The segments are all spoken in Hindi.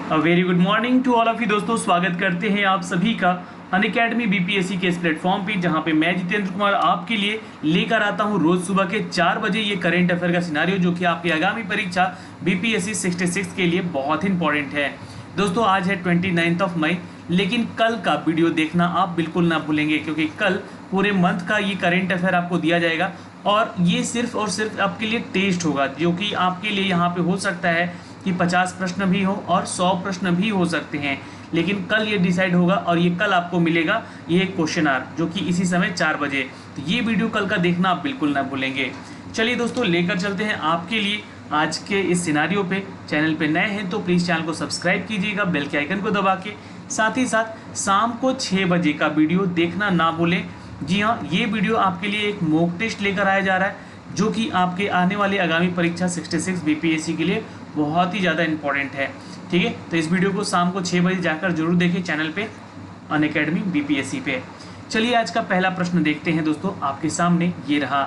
Very good morning to all of you दोस्तों, स्वागत करते हैं आप सभी का अनअकैडमी बीपीएससी के इस प्लेटफॉर्म पे, जहां पे मैं जितेंद्र कुमार आपके लिए लेकर आता हूं रोज सुबह के 4 बजे ये करेंट अफेयर का सिनारियो, जो कि आपकी आगामी परीक्षा बीपीएससी 66 के लिए बहुत ही इंपॉर्टेंट है। दोस्तों आज है 29 मई, लेकिन कल का वीडियो देखना आप बिल्कुल ना भूलेंगे, क्योंकि कल पूरे मंथ का ये करेंट अफेयर आपको दिया जाएगा और ये सिर्फ और सिर्फ आपके लिए टेस्ट होगा, जो कि आपके लिए यहाँ पे हो सकता है कि 50 प्रश्न भी हो और 100 प्रश्न भी हो सकते हैं, लेकिन कल ये डिसाइड होगा और ये कल आपको मिलेगा ये क्वेश्चन आर, जो कि इसी समय 4 बजे। तो ये वीडियो कल का देखना आप बिल्कुल ना भूलेंगे। चलिए दोस्तों, लेकर चलते हैं आपके लिए आज के इस सिनारियो पे। चैनल पे नए हैं तो प्लीज़ चैनल को सब्सक्राइब कीजिएगा बेल के आइकन को दबा के। साथ ही साथ शाम को 6 बजे का वीडियो देखना ना भूलें। जी हाँ, ये वीडियो आपके लिए एक मॉक टेस्ट लेकर आया जा रहा है, जो कि आपके आने वाली आगामी परीक्षा 66 बीपीएससी के लिए बहुत ही ज़्यादा इंपॉर्टेंट है। ठीक है, तो इस वीडियो को शाम को 6 बजे जाकर जरूर देखें चैनल पे अनअकैडमी बीपीएससी पे। चलिए आज का पहला प्रश्न देखते हैं दोस्तों, आपके सामने ये रहा।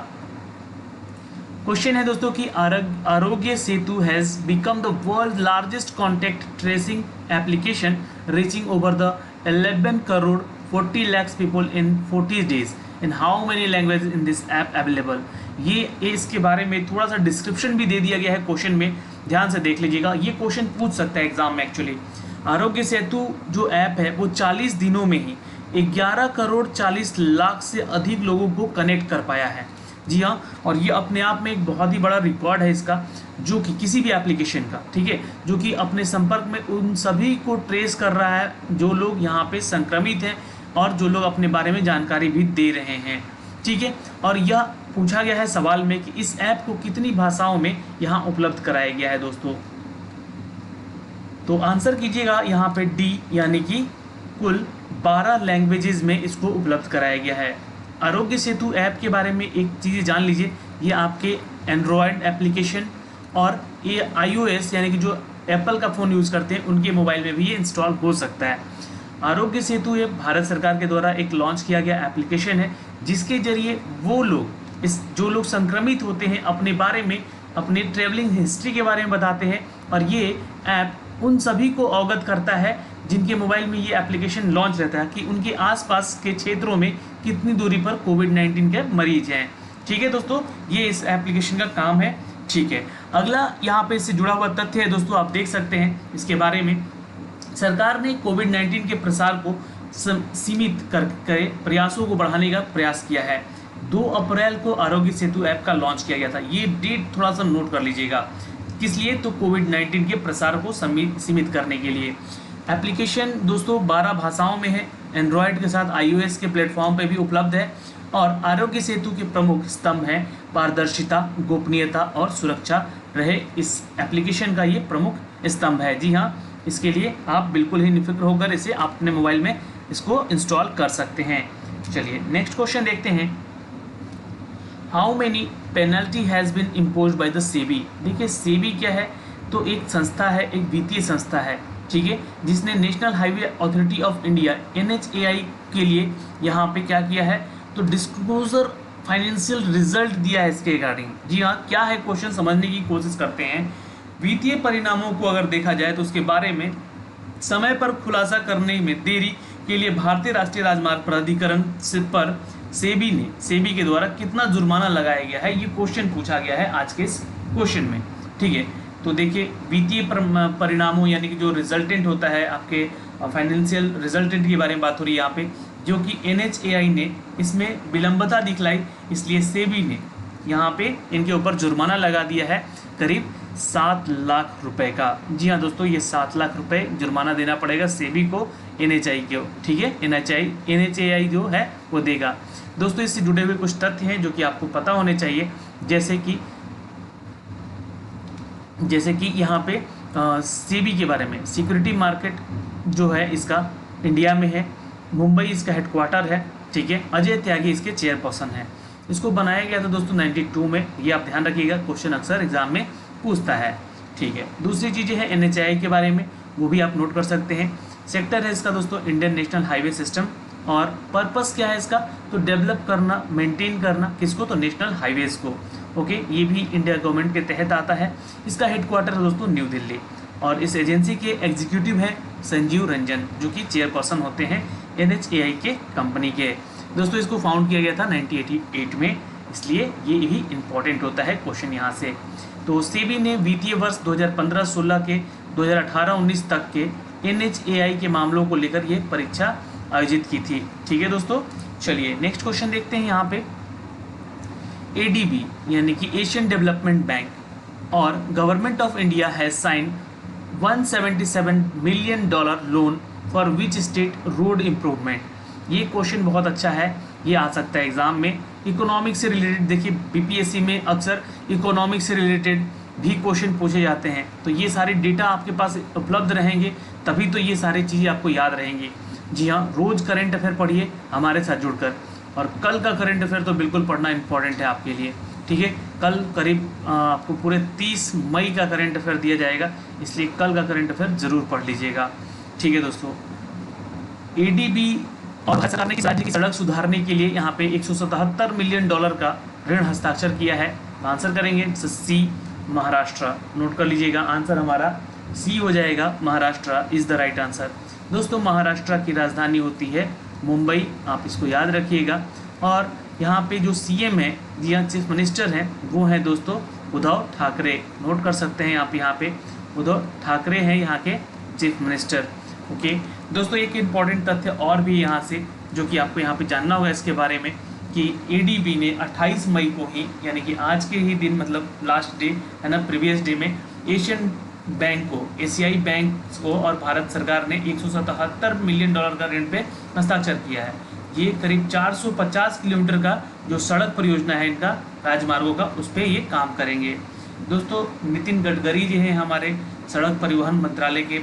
क्वेश्चन है दोस्तों कि Aarogya Setu has become the world largest contact tracing application, reaching over the 11 crore 40 lakhs people in 40 days. In how many languages in this app available? ये इसके बारे में थोड़ा सा डिस्क्रिप्शन भी दे दिया गया है क्वेश्चन में, ध्यान से देख लीजिएगा। ये क्वेश्चन पूछ सकता है एग्जाम में एक्चुअली। आरोग्य सेतु जो ऐप है वो 40 दिनों में ही 11 करोड़ 40 लाख से अधिक लोगों को कनेक्ट कर पाया है। जी हाँ, और ये अपने आप में एक बहुत ही बड़ा रिकॉर्ड है इसका, जो कि किसी भी एप्लीकेशन का, ठीक है, जो कि अपने संपर्क में उन सभी को ट्रेस कर रहा है जो लोग यहाँ पे संक्रमित हैं और जो लोग अपने बारे में जानकारी भी दे रहे हैं। ठीक है, और यह पूछा गया है सवाल में कि इस ऐप को कितनी भाषाओं में यहाँ उपलब्ध कराया गया है दोस्तों। तो आंसर कीजिएगा यहाँ पे डी, यानी कि कुल 12 लैंग्वेजेस में इसको उपलब्ध कराया गया है। आरोग्य सेतु ऐप के बारे में एक चीज़ जान लीजिए, ये आपके एंड्रॉयड एप्लीकेशन और ये iOS यानी कि जो एप्पल का फ़ोन यूज़ करते हैं उनके मोबाइल में भी ये इंस्टॉल हो सकता है। आरोग्य सेतु ये भारत सरकार के द्वारा एक लॉन्च किया गया एप्लीकेशन है, जिसके जरिए वो लोग जो लोग संक्रमित होते हैं अपने बारे में, अपने ट्रैवलिंग हिस्ट्री के बारे में बताते हैं, और ये ऐप उन सभी को अवगत करता है जिनके मोबाइल में ये एप्लीकेशन लॉन्च रहता है कि उनके आसपास के क्षेत्रों में कितनी दूरी पर कोविड-19 के मरीज हैं। ठीक है दोस्तों, ये इस एप्लीकेशन का काम है। ठीक है, अगला यहाँ पे इससे जुड़ा हुआ तथ्य है दोस्तों, आप देख सकते हैं इसके बारे में। सरकार ने कोविड-19 के प्रसार को सीमित करके प्रयासों को बढ़ाने का प्रयास किया है। 2 अप्रैल को आरोग्य सेतु ऐप का लॉन्च किया गया था। ये डेट थोड़ा सा नोट कर लीजिएगा, किस लिए, तो कोविड-19 के प्रसार को सीमित करने के लिए। एप्लीकेशन दोस्तों 12 भाषाओं में है, एंड्रॉयड के साथ iOS के प्लेटफॉर्म पे भी उपलब्ध है, और आरोग्य सेतु के प्रमुख स्तंभ हैं पारदर्शिता, गोपनीयता और सुरक्षा रहे इस एप्लीकेशन का ये प्रमुख स्तंभ है। जी हाँ, इसके लिए आप बिल्कुल ही निफिक्र होकर इसे आप अपने मोबाइल में इसको इंस्टॉल कर सकते हैं। चलिए नेक्स्ट क्वेश्चन देखते हैं। How many penalty has been imposed by the SEBI. देखिए सेबी क्या है, तो एक संस्था है, एक वित्तीय संस्था है, ठीक है, जिसने national highway authority of India NHAI के लिए यहाँ पे क्या किया है, तो डिस्क्लोजर फाइनेंशियल रिजल्ट दिया है इसके रिगार्डिंग। जी हाँ, क्या है क्वेश्चन समझने की कोशिश करते हैं। वित्तीय परिणामों को अगर देखा जाए तो उसके बारे में समय पर खुलासा करने में देरी के लिए भारतीय राष्ट्रीय राजमार्ग प्राधिकरण पर सेबी के द्वारा कितना जुर्माना लगाया गया है, ये क्वेश्चन पूछा गया है आज के इस क्वेश्चन में। ठीक है, तो देखिए वित्तीय परिणामों यानी कि जो रिजल्टेंट होता है, आपके फाइनेंशियल रिजल्टेंट के बारे में बात हो रही है यहाँ पे, जो कि NHAI ने इसमें विलंबता दिखलाई, इसलिए सेबी ने यहाँ पे इनके ऊपर जुर्माना लगा दिया है करीब 7 लाख रुपए का। जी हाँ दोस्तों, ये 7 लाख रुपए जुर्माना देना पड़ेगा सेबी को, NHAI को। ठीक है, NHAI जो है वो देगा। दोस्तों इससे जुड़े हुए कुछ तथ्य हैं जो कि आपको पता होने चाहिए, जैसे कि यहाँ पे सेबी के बारे में। सिक्योरिटी मार्केट जो है इसका इंडिया में है, मुंबई इसका हेडक्वार्टर है। ठीक है, अजय त्यागी इसके चेयरपर्सन है। इसको बनाया गया था दोस्तों 92 में, ये आप ध्यान रखिएगा, क्वेश्चन अक्सर एग्जाम में पूछता है। ठीक है, दूसरी चीज़ें हैं NHAI के बारे में, वो भी आप नोट कर सकते हैं। सेक्टर है इसका दोस्तों इंडियन नेशनल हाईवे सिस्टम, और पर्पस क्या है इसका, तो डेवलप करना, मेंटेन करना, किसको, तो नेशनल हाईवेज को। ओके, ये भी इंडिया गवर्नमेंट के तहत आता है। इसका हेडक्वार्टर है दोस्तों न्यू दिल्ली। और इस एजेंसी के एग्जीक्यूटिव हैं संजीव रंजन, जो कि चेयरपर्सन होते हैं NHAI के कंपनी के। दोस्तों इसको फाउंड किया गया था 1988 में, इसलिए ये भी इम्पॉर्टेंट होता है क्वेश्चन यहाँ से। तो सेबी ने वित्तीय वर्ष 2015-16 के 2018-19 तक के NHAI के मामलों को लेकर ये परीक्षा आयोजित की थी। ठीक है दोस्तों, चलिए नेक्स्ट क्वेश्चन देखते हैं। यहाँ पे ADB यानी कि एशियन डेवलपमेंट बैंक और government of India has sign $177 million loan for which state road improvement. ये क्वेश्चन बहुत अच्छा है, ये आ सकता है एग्जाम में। इकोनॉमिक्स से रिलेटेड, देखिए BPSC में अक्सर इकोनॉमिक्स से रिलेटेड भी क्वेश्चन पूछे जाते हैं, तो ये सारे डेटा आपके पास उपलब्ध रहेंगे तभी तो ये सारी चीज़ें आपको याद रहेंगी। जी हाँ, रोज़ करंट अफेयर पढ़िए हमारे साथ जुड़कर, और कल का करंट अफेयर तो बिल्कुल पढ़ना इंपॉर्टेंट है आपके लिए। ठीक है, कल करीब आपको पूरे 30 मई का करंट अफेयर दिया जाएगा, इसलिए कल का करंट अफेयर ज़रूर पढ़ लीजिएगा। ठीक है दोस्तों, ADB और भारत सरकार ने किस राज्य की सड़क सुधारने के लिए यहाँ पे $177 मिलियन का ऋण हस्ताक्षर किया है? आंसर करेंगे सी, महाराष्ट्र। नोट कर लीजिएगा, आंसर हमारा सी हो जाएगा, Maharashtra is the right answer. दोस्तों महाराष्ट्र की राजधानी होती है मुंबई, आप इसको याद रखिएगा। और यहाँ पे जो CM है, यहाँ चीफ मिनिस्टर हैं, वो हैं दोस्तों उद्धव ठाकरे। नोट कर सकते हैं आप, यहाँ पे उद्धव ठाकरे हैं यहाँ के चीफ मिनिस्टर। ओके दोस्तों, एक इम्पॉर्टेंट तथ्य और भी यहाँ से जो कि आपको यहाँ पे जानना होगा इसके बारे में कि ADB ने 28 मई को ही, यानी कि आज के ही दिन, मतलब लास्ट डे है ना, प्रीवियस डे में एशियन बैंक को, एशियाई बैंक को और भारत सरकार ने $177 मिलियन का ऋण पे हस्ताक्षर किया है। ये करीब 450 किलोमीटर का जो सड़क परियोजना है इनका, राजमार्गों का, उस पर ये काम करेंगे। दोस्तों नितिन गडकरी जी हैं हमारे सड़क परिवहन मंत्रालय के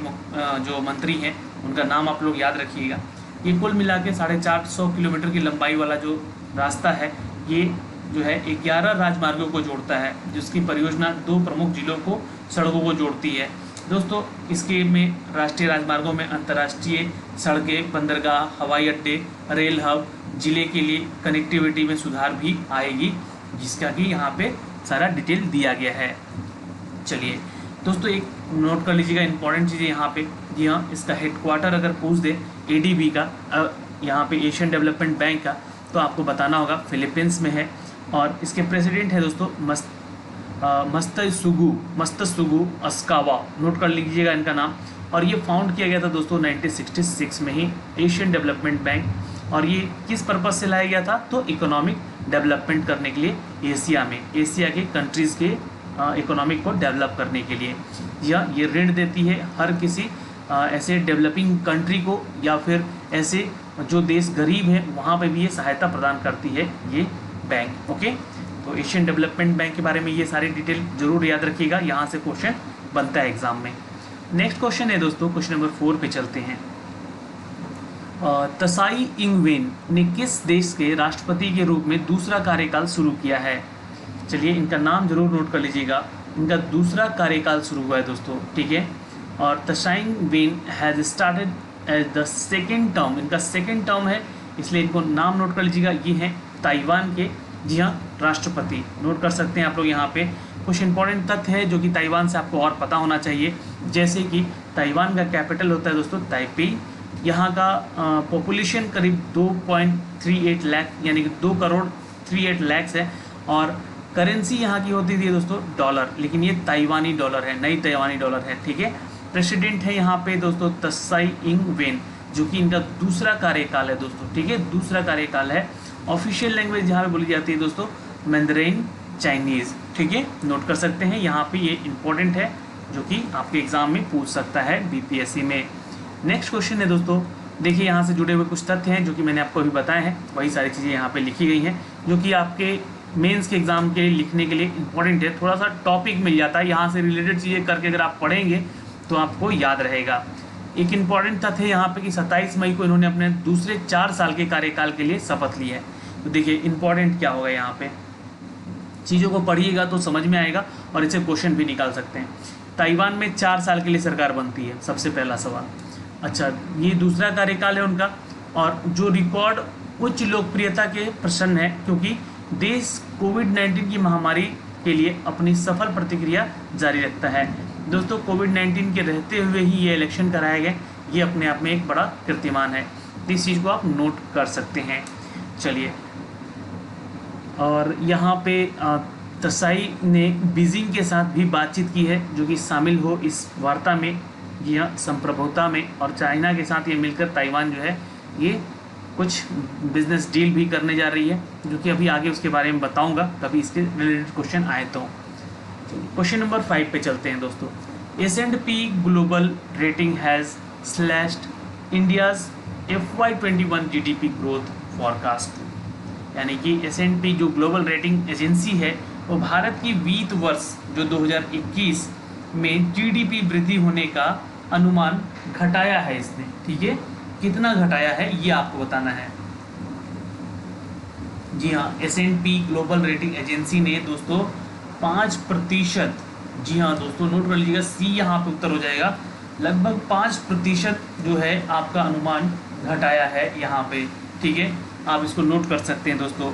जो मंत्री हैं, उनका नाम आप लोग याद रखिएगा। ये कुल मिला के 450 किलोमीटर की लंबाई वाला जो रास्ता है, ये जो है 11 राजमार्गों को जोड़ता है, जिसकी परियोजना 2 प्रमुख जिलों को, सड़कों को जोड़ती है। दोस्तों इसके में राष्ट्रीय राजमार्गों में अंतर्राष्ट्रीय सड़कें, बंदरगाह, हवाई अड्डे, रेल हब, जिले के लिए कनेक्टिविटी में सुधार भी आएगी, जिसका कि यहाँ पे सारा डिटेल दिया गया है। चलिए दोस्तों एक नोट कर लीजिएगा इंपॉर्टेंट चीज़ें यहाँ पे। जी हाँ, इसका हेडक्वार्टर अगर पूछ दे ADB का, यहाँ पे एशियन डेवलपमेंट बैंक का, तो आपको बताना होगा फिलीपींस में है। और इसके प्रेसिडेंट है दोस्तों मस्तसुगु अस्कावा। नोट कर लीजिएगा इनका नाम। और ये फाउंड किया गया था दोस्तों 1966 में ही, एशियन डेवलपमेंट बैंक। और ये किस पर्पज़ से लाया गया था? तो इकोनॉमिक डेवलपमेंट करने के लिए एशिया के कंट्रीज़ के इकोनॉमिक को डेवलप करने के लिए। या ये ऋण देती है हर किसी ऐसे डेवलपिंग कंट्री को, या फिर ऐसे जो देश गरीब हैं वहाँ पे भी ये सहायता प्रदान करती है ये बैंक। ओके, तो एशियन डेवलपमेंट बैंक के बारे में ये सारी डिटेल जरूर याद रखिएगा, यहाँ से क्वेश्चन बनता है एग्जाम में। नेक्स्ट क्वेश्चन है दोस्तों, क्वेश्चन नंबर 4 पे चलते हैं। त्साई इंग-वेन ने किस देश के राष्ट्रपति के रूप में दूसरा कार्यकाल शुरू किया है? चलिए इनका नाम जरूर नोट कर लीजिएगा, इनका दूसरा कार्यकाल शुरू हुआ है दोस्तों। ठीक है, और Tsai Ing-wen has started as the second term, इनका सेकेंड टर्म है, इसलिए इनको नाम नोट कर लीजिएगा। ये हैं ताइवान के, जी हाँ, राष्ट्रपति। नोट कर सकते हैं आप लोग यहाँ पे। कुछ इंपॉर्टेंट तथ्य है जो कि ताइवान से आपको और पता होना चाहिए, जैसे कि ताइवान का कैपिटल होता है दोस्तों ताइपेई। यहाँ का पॉपुलेशन करीब 2.38 लाख, यानी कि 2.38 करोड़ है। और करेंसी यहाँ की होती थी दोस्तों डॉलर, लेकिन ये ताइवानी डॉलर है, नई ताइवानी डॉलर है। ठीक है, प्रेसिडेंट है यहाँ पे दोस्तों त्साई इंग-वेन, जो कि इनका दूसरा कार्यकाल है दोस्तों। ठीक है, दूसरा कार्यकाल है। ऑफिशियल लैंग्वेज यहाँ पे बोली जाती है दोस्तों मैंडरिन चाइनीज़। ठीक है, नोट कर सकते हैं, यहाँ पे ये इंपॉर्टेंट है जो कि आपके एग्जाम में पूछ सकता है BPSC में। नेक्स्ट क्वेश्चन है दोस्तों, देखिए यहाँ से जुड़े हुए कुछ तथ्य हैं जो कि मैंने आपको अभी बताए हैं, वही सारी चीज़ें यहाँ पे लिखी गई हैं जो कि आपके मेंस के एग्जाम के लिखने के लिए इंपॉर्टेंट है। थोड़ा सा टॉपिक मिल जाता है, यहाँ से रिलेटेड चीज़ें करके अगर आप पढ़ेंगे तो आपको याद रहेगा। एक इम्पॉर्टेंट तथ्य है यहाँ पे कि 27 मई को इन्होंने अपने दूसरे 4 साल के कार्यकाल के लिए शपथ ली है। तो देखिए इंपॉर्टेंट क्या होगा यहाँ पे, चीज़ों को पढ़िएगा तो समझ में आएगा और इससे क्वेश्चन भी निकाल सकते हैं। ताइवान में 4 साल के लिए सरकार बनती है, सबसे पहला सवाल। अच्छा, ये दूसरा कार्यकाल है उनका, और जो रिकॉर्ड उच्च लोकप्रियता के प्रश्न है, क्योंकि देश कोविड-19 की महामारी के लिए अपनी सफल प्रतिक्रिया जारी रखता है। दोस्तों कोविड-19 के रहते हुए ही ये इलेक्शन कराया गया, ये अपने आप में एक बड़ा कीर्तिमान है। इस चीज़ को आप नोट कर सकते हैं। चलिए, और यहाँ पे त्साई ने बीजिंग के साथ भी बातचीत की है, जो कि शामिल हो इस वार्ता में, यह संप्रभुता में, और चाइना के साथ ये मिलकर ताइवान जो है ये कुछ बिजनेस डील भी करने जा रही है, जो कि अभी आगे उसके बारे में बताऊंगा कभी इसके रिलेटेड क्वेश्चन आए तो। क्वेश्चन नंबर 5 पे चलते हैं दोस्तों। S&P global rating has slashed India's FY21 GDP growth forecast, यानी कि S&P जो ग्लोबल रेटिंग एजेंसी है वो भारत की वित्त वर्ष जो 2021 में GDP वृद्धि होने का अनुमान घटाया है इसने। ठीक है, कितना घटाया है ये आपको बताना है। जी हाँ, S&P ग्लोबल रेटिंग एजेंसी ने दोस्तों 5%, जी हाँ दोस्तों नोट कर लीजिएगा, सी यहाँ पे उत्तर हो जाएगा, लगभग 5% जो है आपका अनुमान घटाया है यहाँ पे। ठीक है, आप इसको नोट कर सकते हैं दोस्तों।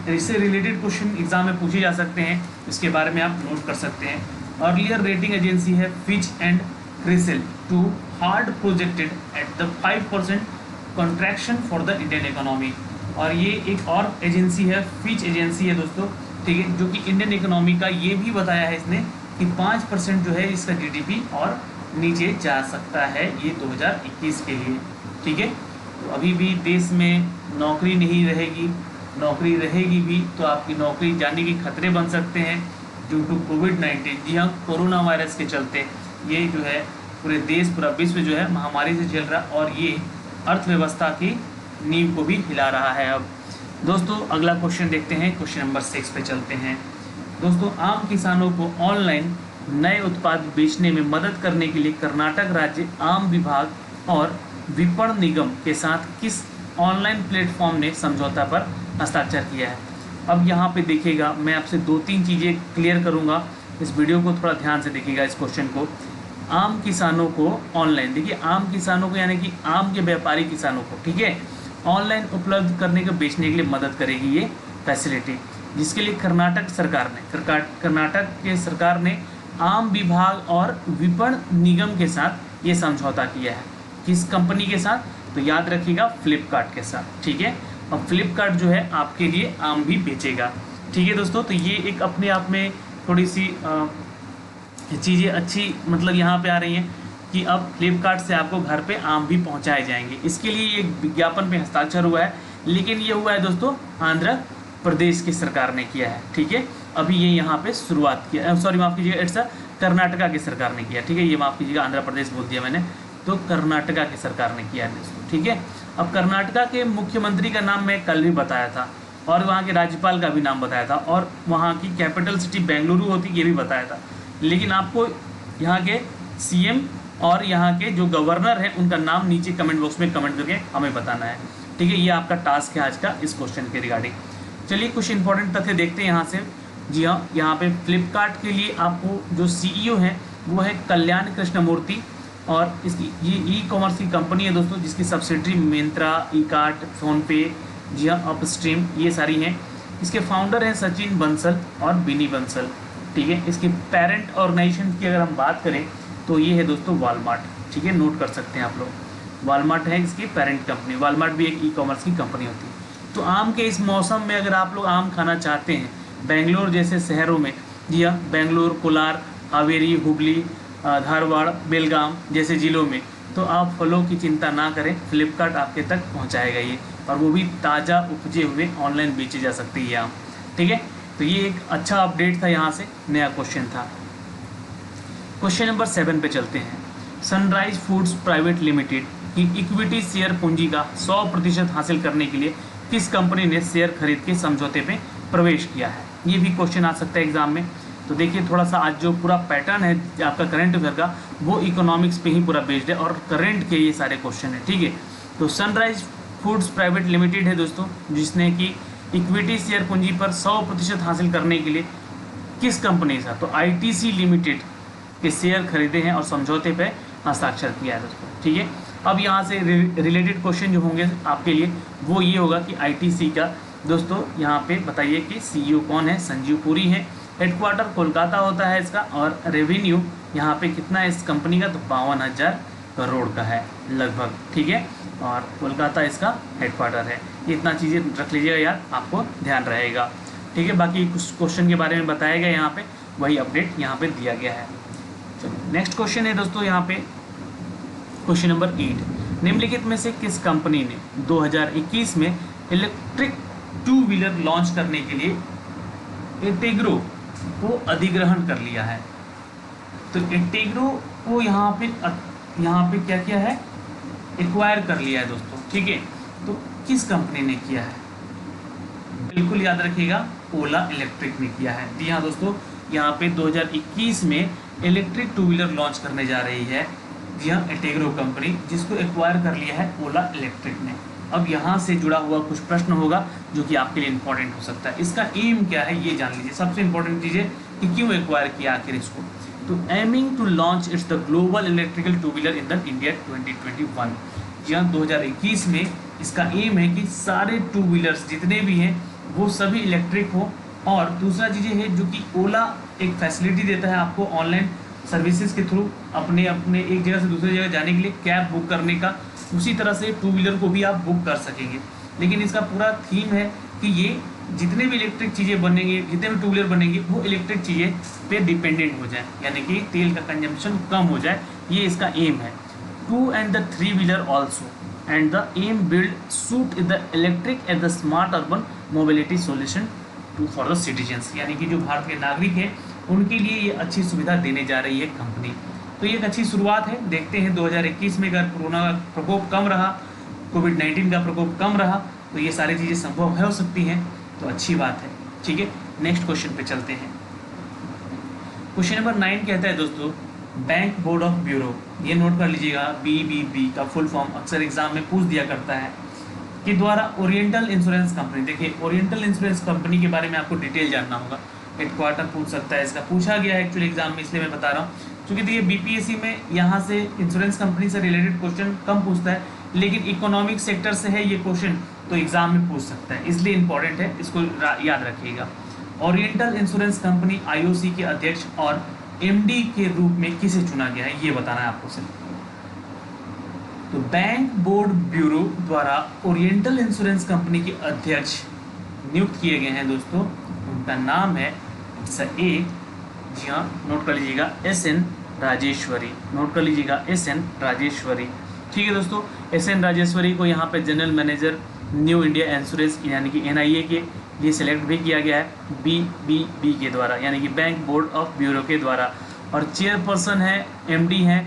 इससे रिलेटेड क्वेश्चन एग्जाम में पूछे जा सकते हैं, इसके बारे में आप नोट कर सकते हैं। अर्लियर रेटिंग एजेंसी है Fitch and Crisil too had projected at the 5% contraction for the Indian economy, और ये एक और एजेंसी है, फिच एजेंसी है दोस्तों। ठीक है, जो कि इंडियन इकोनॉमी का ये भी बताया है इसने कि 5% जो है इसका GDP और नीचे जा सकता है ये 2021 के लिए। ठीक है, तो अभी भी देश में नौकरी नहीं रहेगी, नौकरी रहेगी भी तो आपकी नौकरी जाने के खतरे बन सकते हैं ड्यू टू कोविड-19। जी हाँ, कोरोना वायरस के चलते ये जो है पूरे देश, पूरा विश्व जो है महामारी से झेल रहा, और ये अर्थव्यवस्था की नींव को भी हिला रहा है। अब दोस्तों अगला क्वेश्चन देखते हैं, क्वेश्चन नंबर 6 पे चलते हैं। दोस्तों, आम किसानों को ऑनलाइन नए उत्पाद बेचने में मदद करने के लिए कर्नाटक राज्य आम विभाग और विपणन निगम के साथ किस ऑनलाइन प्लेटफॉर्म ने समझौता पर हस्ताक्षर किया है? अब यहाँ पे देखिएगा, मैं आपसे 2-3 चीज़ें क्लियर करूँगा, इस वीडियो को थोड़ा ध्यान से देखिएगा इस क्वेश्चन को। आम किसानों को ऑनलाइन, देखिए आम किसानों को यानी कि आम के व्यापारी किसानों को, ठीक है, ऑनलाइन उपलब्ध करने के बेचने के लिए मदद करेगी ये फैसिलिटी, जिसके लिए कर्नाटक सरकार ने कर्नाटक के सरकार ने आम विभाग और विपणन निगम के साथ ये समझौता किया है। किस कंपनी के साथ? तो याद रखिएगा, फ्लिपकार्ट के साथ। ठीक है, और फ्लिपकार्ट जो है आपके लिए आम भी बेचेगा। ठीक है दोस्तों, तो ये एक अपने आप में थोड़ी सी चीज़ें अच्छी मतलब यहाँ पे आ रही हैं कि अब फ्लिपकार्ट से आपको घर पे आम भी पहुँचाए जाएंगे। इसके लिए एक विज्ञापन पे हस्ताक्षर हुआ है, लेकिन ये हुआ है दोस्तों आंध्र प्रदेश की सरकार ने किया है। ठीक है, अभी ये यहाँ पे शुरुआत किया, सॉरी माफ़ कीजिएगा, इट्स कर्नाटका की सरकार ने किया। ठीक है, ये माफ़ कीजिएगा, आंध्र प्रदेश बोल दिया मैंने, तो कर्नाटका की सरकार ने किया है दोस्तों। ठीक है, अब कर्नाटका के मुख्यमंत्री का नाम मैं कल भी बताया था, और वहाँ के राज्यपाल का भी नाम बताया था, और वहाँ की कैपिटल सिटी बेंगलुरु होती ये भी बताया था। लेकिन आपको यहाँ के CM और यहाँ के जो गवर्नर हैं उनका नाम नीचे कमेंट बॉक्स में कमेंट करके हमें बताना है। ठीक है, ये आपका टास्क है आज का इस क्वेश्चन के रिगार्डिंग। चलिए कुछ इंपॉर्टेंट तथ्य देखते हैं यहाँ से। जी हाँ, यहाँ पे फ्लिपकार्ट के लिए आपको जो CEO हैं वो है कल्याण कृष्णमूर्ति, और इसकी ये ई-कॉमर्स की कंपनी है दोस्तों, जिसकी सब्सिडरी मिंत्रा, ई-कार्ट, फ़ोनपे, जी हाँ, अपस्ट्रीम, ये सारी हैं। इसके फाउंडर हैं सचिन बंसल और बिनी बंसल। ठीक है, इसके पेरेंट ऑर्गेनाइजेशन की अगर हम बात करें तो ये है दोस्तों वॉलमार्ट। ठीक है, नोट कर सकते हैं आप लोग, वॉलमार्ट है इसकी पेरेंट कंपनी। वॉलमार्ट भी एक ई-कॉमर्स की कंपनी होती है। तो आम के इस मौसम में अगर आप लोग आम खाना चाहते हैं बेंगलोर जैसे शहरों में, जी हाँ, बेंगलोर, कोलार, हावेरी, हुबली, धारवाड़, बेलगाम जैसे ज़िलों में, तो आप फलों की चिंता ना करें, फ्लिपकार्ट आपके तक पहुंचाएगा ये, और वो भी ताज़ा उपजे हुए ऑनलाइन बेचे जा सकते हैं आम। ठीक है, तो ये एक अच्छा अपडेट था, यहाँ से नया क्वेश्चन था। क्वेश्चन नंबर 7 पे चलते हैं। सनराइज फूड्स प्राइवेट लिमिटेड की इक्विटी शेयर पूंजी का 100% हासिल करने के लिए किस कंपनी ने शेयर खरीद के समझौते पे प्रवेश किया है? ये भी क्वेश्चन आ सकता है एग्जाम में। तो देखिए, थोड़ा सा आज जो पूरा पैटर्न है आपका करंट अफेयर का, वो इकोनॉमिक्स पे ही पूरा बेस्ड है, और करंट के ये सारे क्वेश्चन है। ठीक है, तो सनराइज फूड्स प्राइवेट लिमिटेड है दोस्तों, जिसने कि इक्विटी शेयर पूंजी पर 100% हासिल करने के लिए किस कंपनी से? तो ITC लिमिटेड के शेयर खरीदे हैं और समझौते पे हस्ताक्षर किया है दोस्तों। ठीक है, अब यहाँ से रिलेटेड क्वेश्चन जो होंगे आपके लिए वो ये होगा कि ITC का दोस्तों यहाँ पे बताइए कि CEO कौन है? संजीव पुरी है, हेडक्वार्टर कोलकाता होता है इसका, और रेवेन्यू यहाँ पे कितना है इस कंपनी का, तो 52,000 करोड़ का है लगभग, ठीक है। और कोलकाता इसका हेडक्वार्टर है। ये इतना चीज़ें रख लीजिएगा यार, आपको ध्यान रहेगा, ठीक है। बाकी कुछ क्वेश्चन के बारे में बताया गया यहाँ पे, वही अपडेट यहाँ पे दिया गया है। चलो नेक्स्ट क्वेश्चन है दोस्तों यहाँ पे क्वेश्चन नंबर 8। निम्नलिखित में से किस कंपनी ने 2021 में इलेक्ट्रिक 2 व्हीलर लॉन्च करने के लिए इंटेग्रो को अधिग्रहण कर लिया है? तो इंटेग्रो को यहाँ पे क्या किया है, एक्वायर कर लिया है दोस्तों, ठीक है। तो किस कंपनी ने किया है? बिल्कुल याद रखिएगा, ओला इलेक्ट्रिक ने किया है। जी हाँ दोस्तों, यहाँ पे 2021 में इलेक्ट्रिक 2 व्हीलर लॉन्च करने जा रही है, जी हाँ, इंटेग्रो कंपनी, जिसको एक्वायर कर लिया है ओला इलेक्ट्रिक ने। अब यहाँ से जुड़ा हुआ कुछ प्रश्न होगा जो कि आपके लिए इंपॉर्टेंट हो सकता है। इसका एम क्या है ये जान लीजिए। सबसे इंपॉर्टेंट चीज़ है कि क्यों एक्वायर किया आखिर इसको। तो aiming to launch its the global electrical 2 wheeler in the India 2021। जी हाँ, 2021 में इसका एम है कि सारे 2 व्हीलर्स जितने भी हैं वो सभी इलेक्ट्रिक हो। और दूसरा चीज़ है जो कि ओला एक फैसिलिटी देता है आपको ऑनलाइन सर्विसेज के थ्रू अपने एक जगह से दूसरी जगह जाने के लिए कैब बुक करने का, उसी तरह से 2 व्हीलर को भी आप बुक कर सकेंगे। लेकिन इसका पूरा थीम है कि ये जितने भी इलेक्ट्रिक चीज़ें बनेंगे, जितने भी 2 व्हीलर बनेंगे, वो इलेक्ट्रिक चीज़ें पे डिपेंडेंट हो जाए, यानी कि तेल का कंजम्पशन कम हो जाए। ये इसका एम है। 2 and the 3 wheeler also and the aim build suit the electric and the smart urban mobility solution for the citizens, यानी कि जो भारत के नागरिक हैं उनके लिए ये अच्छी सुविधा देने जा रही है कंपनी। तो ये एक अच्छी शुरुआत है। देखते हैं 2021 में अगर कोरोना का प्रकोप कम रहा, कोविड-19 का प्रकोप कम रहा, तो ये सारी चीज़ें संभव हो सकती हैं, तो अच्छी बात है, ठीक है। नेक्स्ट क्वेश्चन पे चलते हैं। क्वेश्चन नंबर 9 कहता है दोस्तों, बैंक बोर्ड ऑफ ब्यूरो, ये नोट कर लीजिएगा, BBB का फुल फॉर्म अक्सर एग्जाम में पूछ दिया करता है, कि द्वारा ओरिएंटल इंश्योरेंस कंपनी, देखिए ओरिएंटल इंश्योरेंस कंपनी के बारे में आपको डिटेल जानना होगा। हेडक्वार्टर पूछ सकता है, इसका पूछा गया है एक्चुअली एग्जाम में, इसलिए मैं बता रहा हूँ। क्योंकि देखिए BPSC में यहाँ से इंश्योरेंस कंपनी से रिलेटेड क्वेश्चन कम पूछता है, लेकिन इकोनॉमिक सेक्टर से है ये क्वेश्चन, तो एग्जाम में पूछ सकता है, इसलिए इंपॉर्टेंट है, इसको याद रखिएगा। ओरिएंटल इंश्योरेंस कंपनी IOC के अध्यक्ष और MD के रूप में किसे चुना गया है, ये बताना है आपको सिर्फ। तो बैंक बोर्ड ब्यूरो द्वारा ओरिएंटल इंश्योरेंस कंपनी के अध्यक्ष नियुक्त किए गए हैं दोस्तों। उनका नाम है ए, जी हाँ, नोट कर लीजिएगा, SN राजेश्वरी, नोट कर लीजिएगा, SN राजेश्वरी, ठीक है दोस्तों। SN राजेश्वरी को यहाँ पे general manager new India insurance यानी कि NIA के लिए सिलेक्ट भी किया गया है BBB के द्वारा, यानी कि बैंक बोर्ड ऑफ ब्यूरो के द्वारा। और चेयरपर्सन है MD हैं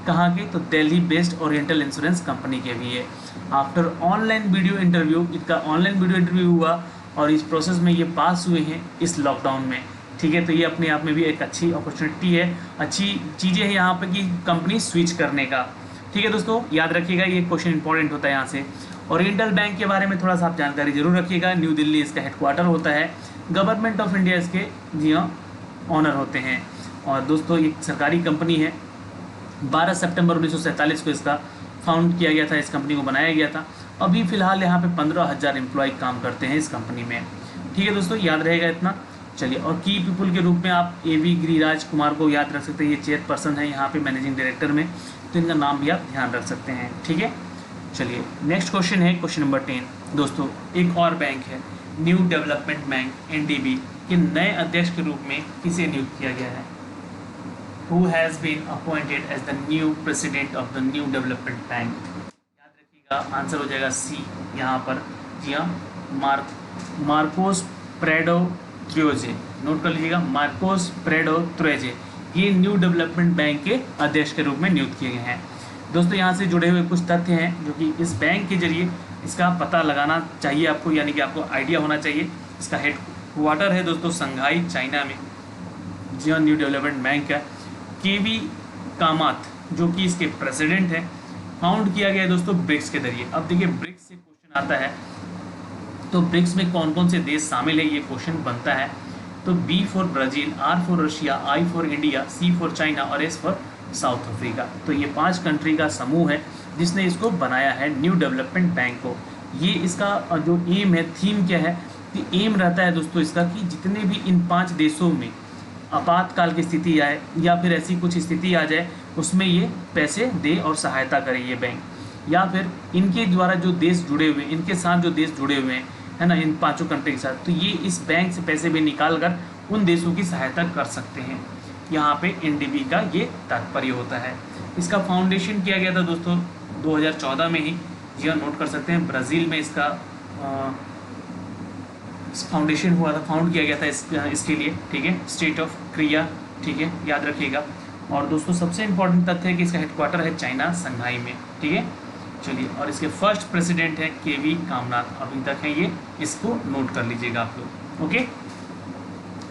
कहाँ के, तो Delhi based oriental insurance company के भी है। आफ्टर ऑनलाइन वीडियो इंटरव्यू, इनका ऑनलाइन वीडियो इंटरव्यू हुआ और इस प्रोसेस में ये पास हुए हैं इस लॉकडाउन में, ठीक है। तो ये अपने आप में भी एक अच्छी अपॉर्चुनिटी है, अच्छी चीज़ें हैं यहाँ पे कि कंपनी स्विच करने का, ठीक है दोस्तों। याद रखिएगा, ये क्वेश्चन इंपॉर्टेंट होता है यहाँ से। ओरिएंटल बैंक के बारे में थोड़ा सा आप जानकारी जरूर रखिएगा। न्यू दिल्ली इसका हेडक्वार्टर होता है। गवर्नमेंट ऑफ इंडिया इसके, जी हाँ, ऑनर होते हैं। और दोस्तों ये सरकारी कंपनी है। 12 सितंबर 1947 को इसका फाउंड किया गया था, इस कंपनी को बनाया गया था। अभी फ़िलहाल यहाँ पे 15,000 एम्प्लॉय काम करते हैं इस कंपनी में, ठीक है दोस्तों, याद रहेगा इतना। चलिए, और की पीपल के रूप में आप AV गिरिराज कुमार को याद रख सकते हैं, ये चेयरपर्सन है यहाँ पे मैनेजिंग डायरेक्टर में, तो इनका नाम भी आप ध्यान रख सकते हैं, ठीक है। चलिए नेक्स्ट क्वेश्चन है क्वेश्चन नंबर 10 दोस्तों। एक और बैंक है न्यू डेवलपमेंट बैंक NDB के नए अध्यक्ष के रूप में किसे नियुक्त किया गया है? Who has been appointed as the new president of the new development bank? याद रखिएगा, आंसर हो जाएगा C यहाँ पर, जी हाँ, मार्कोस प्रेडो त्रोजे, नोट कर लीजिएगा, मार्कोस प्रेडो त्रोजे, ये न्यू डेवलपमेंट बैंक के अध्यक्ष के रूप में नियुक्त किए गए हैं दोस्तों। यहाँ से जुड़े हुए कुछ तथ्य हैं जो कि इस बैंक के जरिए इसका पता लगाना चाहिए आपको, यानी कि आपको आइडिया होना चाहिए। इसका हेडक्वार्टर है दोस्तों संघाई चाइना में, जी हाँ, न्यू डेवलपमेंट बैंक है। KV कामत जो कि इसके प्रेसिडेंट हैं, फाउंड किया गया है दोस्तों ब्रिक्स के जरिए। अब देखिए ब्रिक्स से क्वेश्चन आता है, तो ब्रिक्स में कौन कौन से देश शामिल है, ये क्वेश्चन बनता है। तो B for Brazil, R for Russia, I for India, C for China और S फॉर साउथ अफ्रीका। तो ये 5 कंट्री का समूह है जिसने इसको बनाया है न्यू डेवलपमेंट बैंक को। ये इसका जो एम है, थीम क्या है, कि एम रहता है दोस्तों इसका कि जितने भी इन 5 देशों में आपातकाल की स्थिति आए या फिर ऐसी कुछ स्थिति आ जाए उसमें ये पैसे दे और सहायता करे ये बैंक, या फिर इनके द्वारा जो देश जुड़े हुए, इनके साथ जो देश जुड़े हुए हैं, है ना, इन 5 कंट्री के साथ, तो ये इस बैंक से पैसे भी निकाल कर उन देशों की सहायता कर सकते हैं। यहाँ पे एनडीबी का ये तात्पर्य होता है। इसका फाउंडेशन किया गया था दोस्तों 2014 में ही, जी हाँ, नोट कर सकते हैं। ब्राज़ील में इसका फाउंडेशन हुआ था, फाउंड किया गया था इसके लिए, ठीक है, स्टेट ऑफ क्रिया, ठीक है, याद रखिएगा। और दोस्तों सबसे इम्पोर्टेंट तथ्य है कि इसका हेडक्वार्टर है चाइना, संघाई में, ठीक है। चलिए, और इसके फर्स्ट प्रेसिडेंट है केवी कामनाथ, अभी तक है ये, इसको नोट कर लीजिएगा आप लोग, ओके।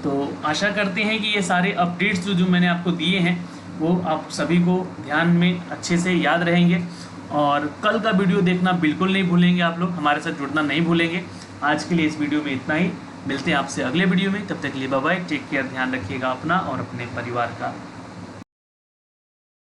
तो आशा करते हैं कि ये सारे अपडेट्स जो मैंने आपको दिए हैं वो आप सभी को ध्यान में अच्छे से याद रहेंगे, और कल का वीडियो देखना बिल्कुल नहीं भूलेंगे आप लोग, हमारे साथ जुड़ना नहीं भूलेंगे। आज के लिए इस वीडियो में इतना ही, मिलते हैं आपसे अगले वीडियो में, तब तक के लिए बाय बाय, टेक केयर, ध्यान रखिएगा अपना और अपने परिवार का।